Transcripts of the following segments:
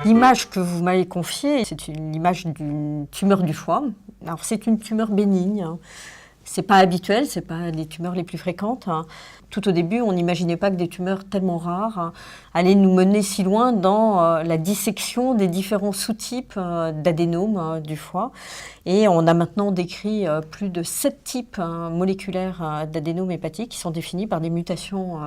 L'image que vous m'avez confiée, c'est l'image d'une tumeur du foie. Alors c'est une tumeur bénigne, hein. C'est pas habituel, c'est pas les tumeurs les plus fréquentes, hein. Tout au début, on n'imaginait pas que des tumeurs tellement rares, hein, allaient nous mener si loin dans la dissection des différents sous-types d'adénomes du foie. Et on a maintenant décrit plus de 7 types moléculaires d'adénomes hépatiques qui sont définis par des mutations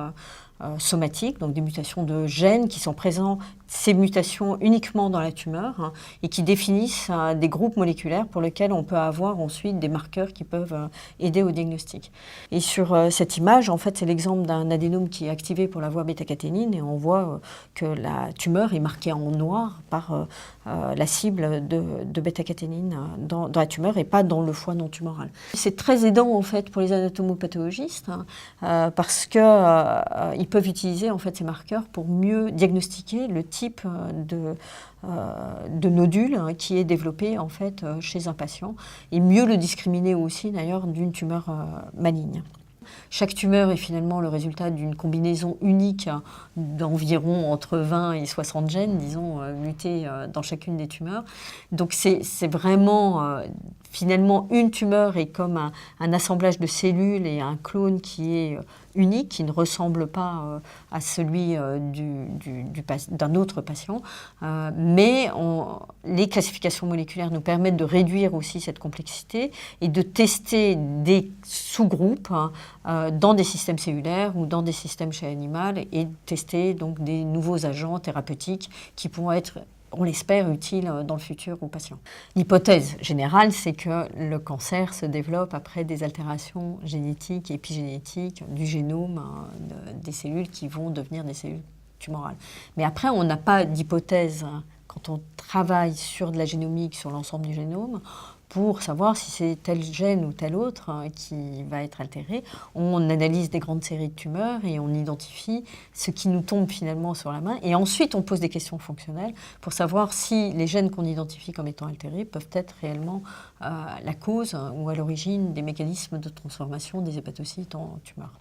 somatiques, donc des mutations de gènes qui sont présents, ces mutations uniquement dans la tumeur, hein, et qui définissent des groupes moléculaires pour lesquels on peut avoir ensuite des marqueurs qui peuvent aider au diagnostic. Et sur cette image, en fait, c'est l'exemple d'un adénome qui est activé pour la voie bêta-caténine, et on voit que la tumeur est marquée en noir par la cible de bêta-caténine dans la tumeur et pas dans le foie non tumoral. C'est très aidant en fait pour les anatomopathologistes, hein, parce qu'ils peuvent utiliser en fait ces marqueurs pour mieux diagnostiquer le type de nodule, hein, qui est développé en fait chez un patient, et mieux le discriminer aussi d'ailleurs d'une tumeur maligne. Chaque tumeur est finalement le résultat d'une combinaison unique d'environ entre 20 et 60 gènes, disons, mutés dans chacune des tumeurs. Donc c'est vraiment, finalement, une tumeur est comme un assemblage de cellules et un clone qui est unique, qui ne ressemble pas à celui d'un autre patient. Mais les classifications moléculaires nous permettent de réduire aussi cette complexité et de tester des sous-groupes dans des systèmes cellulaires ou dans des systèmes chez l'animal, et tester donc des nouveaux agents thérapeutiques qui pourront être, on l'espère, utiles dans le futur aux patients. L'hypothèse générale, c'est que le cancer se développe après des altérations génétiques et épigénétiques du génome, des cellules qui vont devenir des cellules tumorales. Mais après, on n'a pas d'hypothèse quand on travaille sur de la génomique, sur l'ensemble du génome, pour savoir si c'est tel gène ou tel autre qui va être altéré. On analyse des grandes séries de tumeurs et on identifie ce qui nous tombe finalement sur la main. Et ensuite, on pose des questions fonctionnelles pour savoir si les gènes qu'on identifie comme étant altérés peuvent être réellement la cause ou à l'origine des mécanismes de transformation des hépatocytes en tumeurs.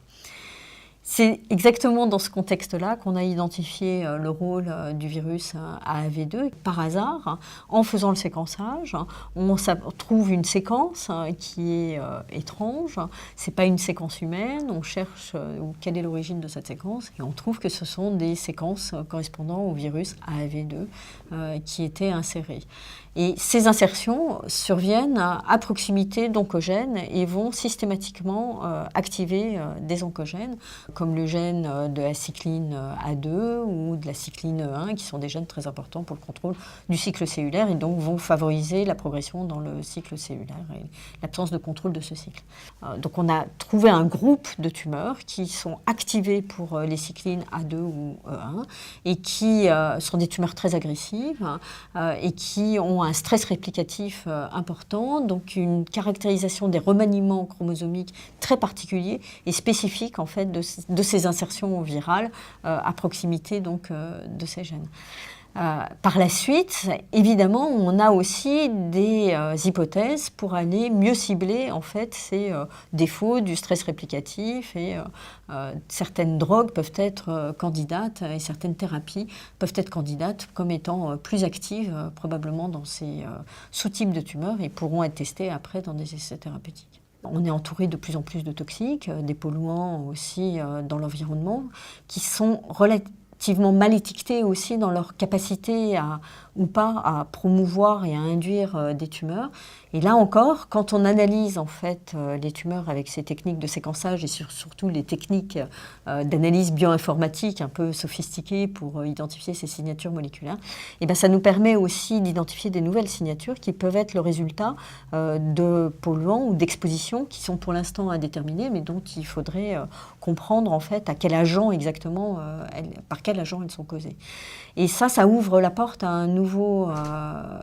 C'est exactement dans ce contexte-là qu'on a identifié le rôle du virus AAV2. Par hasard, en faisant le séquençage, on trouve une séquence qui est étrange. Ce n'est pas une séquence humaine. On cherche quelle est l'origine de cette séquence et on trouve que ce sont des séquences correspondant au virus AAV2 qui étaient insérées. Et ces insertions surviennent à proximité d'oncogènes et vont systématiquement activer des oncogènes, comme le gène de la cycline A2 ou de la cycline E1, qui sont des gènes très importants pour le contrôle du cycle cellulaire et donc vont favoriser la progression dans le cycle cellulaire et l'absence de contrôle de ce cycle. Donc on a trouvé un groupe de tumeurs qui sont activées pour les cyclines A2 ou E1 et qui sont des tumeurs très agressives et qui ont un stress réplicatif important, donc une caractérisation des remaniements chromosomiques très particuliers et spécifiques en fait de ces insertions virales à proximité donc de ces gènes. Par la suite, évidemment, on a aussi des hypothèses pour aller mieux cibler en fait ces défauts du stress réplicatif, et certaines drogues peuvent être candidates et certaines thérapies peuvent être candidates comme étant plus actives probablement dans ces sous-types de tumeurs et pourront être testées après dans des essais thérapeutiques. On est entouré de plus en plus de toxiques, des polluants aussi dans l'environnement, qui sont relativement mal étiquetés aussi dans leur capacité ou pas à promouvoir et à induire des tumeurs. Et là encore, quand on analyse en fait les tumeurs avec ces techniques de séquençage et surtout les techniques d'analyse bioinformatique un peu sophistiquées pour identifier ces signatures moléculaires, et bien ça nous permet aussi d'identifier des nouvelles signatures qui peuvent être le résultat de polluants ou d'expositions qui sont pour l'instant à déterminer, mais dont il faudrait comprendre en fait à quel agent exactement, par quel agent elles sont causées. Et ça ouvre la porte à une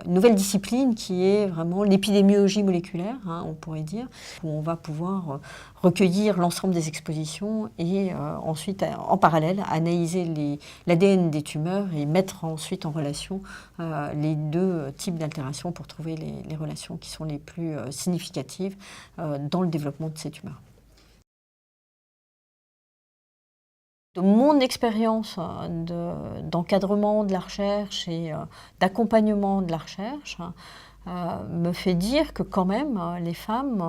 nouvelle discipline qui est vraiment l'épidémiologie moléculaire, hein, on pourrait dire, où on va pouvoir recueillir l'ensemble des expositions et ensuite, en parallèle, analyser l'ADN des tumeurs et mettre ensuite en relation les deux types d'altérations pour trouver les relations qui sont les plus significatives dans le développement de ces tumeurs. De mon expérience d'encadrement de la recherche et d'accompagnement de la recherche, me fait dire que quand même les femmes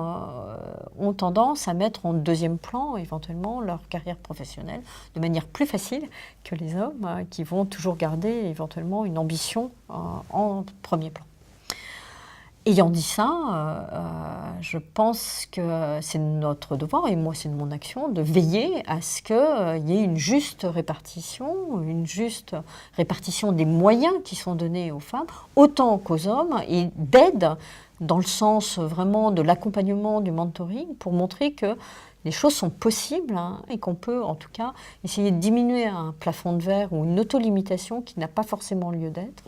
ont tendance à mettre en deuxième plan éventuellement leur carrière professionnelle de manière plus facile que les hommes qui vont toujours garder éventuellement une ambition en premier plan. Ayant dit ça, je pense que c'est notre devoir, et moi c'est de mon action, de veiller à ce qu'il y ait une juste répartition des moyens qui sont donnés aux femmes, autant qu'aux hommes, et d'aide dans le sens vraiment de l'accompagnement, du mentoring, pour montrer que les choses sont possibles et qu'on peut en tout cas essayer de diminuer un plafond de verre ou une autolimitation qui n'a pas forcément lieu d'être,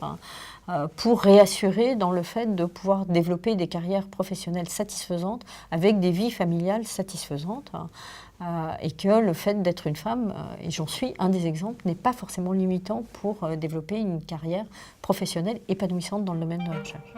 pour réassurer dans le fait de pouvoir développer des carrières professionnelles satisfaisantes avec des vies familiales satisfaisantes, et que le fait d'être une femme, et j'en suis un des exemples, n'est pas forcément limitant pour développer une carrière professionnelle épanouissante dans le domaine de la recherche.